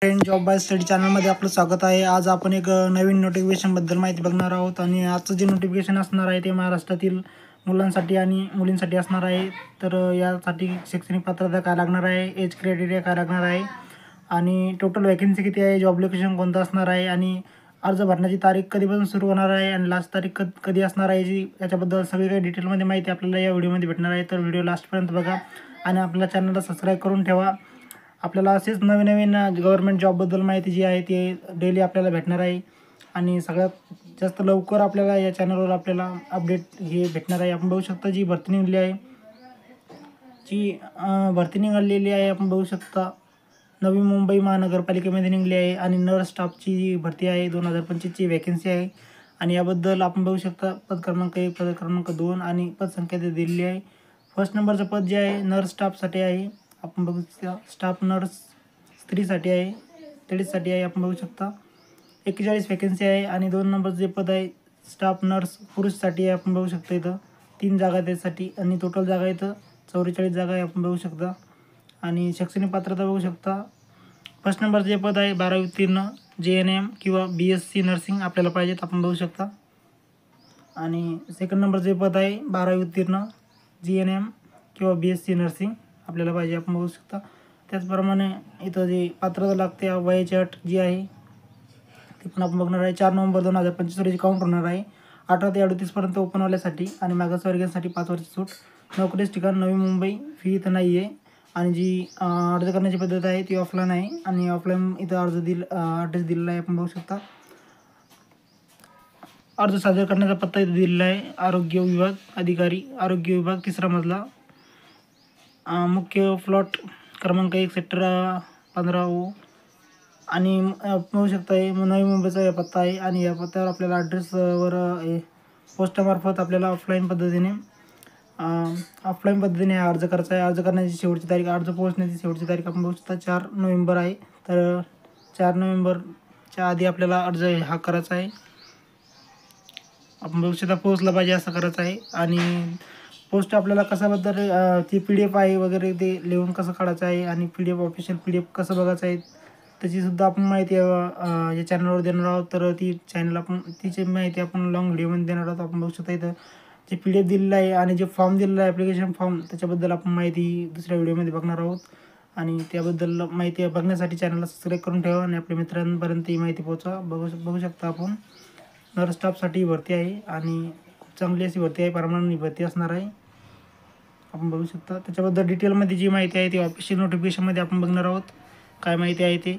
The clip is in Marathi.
फ्रेंड जॉब बाय स्टडी चॅनलमध्ये आपलं स्वागत आहे। आज आपण एक नवीन नोटिफिकेशनबद्दल माहिती बघणार आहोत आणि आजचं जे नोटिफिकेशन असणार आहे ते महाराष्ट्रातील मुलांसाठी आणि मुलींसाठी असणार आहे। तर यासाठी शैक्षणिक पात्रता काय लागणार आहे, एज क्रायटेरिया काय लागणार आहे आणि टोटल वॅकन्सी किती आहे, जॉब लोकेशन कोणतं असणार आहे आणि अर्ज भरण्याची तारीख कधीपासून सुरू होणार आहे आणि लास्ट तारीख कधी असणार आहे याच्याबद्दल सगळी काही डिटेलमध्ये माहिती आपल्याला या व्हिडिओमध्ये भेटणार आहे। तर व्हिडिओ लास्टपर्यंत बघा आणि आपल्या चॅनलला सबस्क्राईब करून ठेवा। आपल्याला असेच नवीन नवीन गव्हर्नमेंट जॉबबद्दल माहिती जी आहे ती डेली आपल्याला भेटणार आहे आणि सगळ्यात जास्त लवकर आपल्याला या चॅनलवर आपल्याला अपडेट हे भेटणार आहे। आपण बघू शकता जी भरती निघाली आहे, भरती निघालेली आहे आपण बघू शकता। नवी मुंबई महानगरपालिकेमध्ये निघाली आहे आणि नर्स स्टाफची जी भरती आहे 2025ची वॅकन्सी आहे आणि याबद्दल आपण बघू शकता पद क्रमांक 1, पद क्रमांक 2 आणि पदसंख्या दिलेली आहे। फर्स्ट नंबरचं पद जे आहे नर्स स्टाफसाठी आहे, आपण बघू शकता। स्टाफ नर्स स्त्रीसाठी आहे, लेडीजसाठी आहे, आपण बघू शकता 41 वॅकन्सी आहे आणि 2 नंबरचं जे पद आहे स्टाफ नर्स पुरुषसाठी आहे, आपण बघू शकता। इथं 3 जागा त्यासाठी आणि टोटल जागा इथं 44 जागा आहे, आपण बघू शकता। आणि शैक्षणिक पात्रता बघू शकता। फर्स्ट नंबरचं जे पद आहे 12वी उत्तीर्ण JNM किंवा BSc नर्सिंग आपल्याला पाहिजेत, आपण बघू शकता। आणि सेकंड नंबरचं जे पद आहे 12वी उत्तीर्ण JNM किंवा BSc नर्सिंग आपल्याला पाहिजे, आपण बघू शकता। त्याचप्रमाणे इथं जे पात्रता लागते वयाची अट जी आहे ती पण आपण बघणार आहे। 4 नोव्हेंबर 2025 रोजी काउंट होणार आहे। 18 ते 38पर्यंत ओपनवाल्यासाठी आणि मागासवर्गीयांसाठी 5 वर्ष सूट। नोकरीचं ठिकाण नवी मुंबई, फी इथं नाही आहे आणि जी अर्ज करण्याची पद्धत आहे ती ऑफलाईन आहे आणि ऑफलाईन इथं ॲड्रेस दिलेला आहे, आपण बघू शकता। अर्ज सादर करण्याचा पत्ता इथं दिलेला आहे। आरोग्य विभाग अधिकारी, आरोग्य विभाग 3रा मजला, मुख्य प्लॉट क्रमांक 1 सेक्टर 15O आणि बघू शकता हे नवी मुंबईचा या पत्ता आहे आणि या पत्त्यावर आपल्याला ॲड्रेसवर पोस्टामार्फत आपल्याला ऑफलाईन पद्धतीने अर्ज करायचा आहे। अर्ज करण्याची शेवटची तारीख, अर्ज पोहोचण्याची शेवटची तारीख आपण बघू शकता 4 नोव्हेंबर आहे। तर 4 नोव्हेंबरच्या आधी आपल्याला अर्ज हा करायचा आहे, आपण बघू शकता। पोहोचला पाहिजे असं करायचं आहे आणि पोस्ट आपल्याला कशाबद्दल ती PDF आहे वगैरे ते लिहून कसं काढायचं आहे आणि PDF ऑफिशियल PDF कसं बघायचं आहे त्याचीसुद्धा आपण माहिती या चॅनलवर देणार आहोत। तर तिची माहिती आपण लॉंग व्हिडिओमध्ये देणार आहोत, आपण बघू शकता। इथं जे PDF दिलेलं आहे आणि जे फॉर्म दिलेला आहे ॲप्लिकेशन फॉर्म त्याच्याबद्दल आपण माहिती दुसऱ्या व्हिडिओमध्ये बघणार आहोत आणि त्याबद्दल माहिती बघण्यासाठी चॅनलला सबस्क्राईब करून ठेवा आणि आपल्या मित्रांपर्यंत ही माहिती पोहोचवा। बघू शकता आपण नर्स स्टाफसाठी भरती आहे आणि खूप चांगली अशी भरती आहे, परमनंट भरती असणार आहे, आपण बघू शकता। त्याच्याबद्दल डिटेलमध्ये जी माहिती आहे ती ऑफिशियल नोटिफिकेशनमध्ये आपण बघणार आहोत, काय माहिती आहे ते।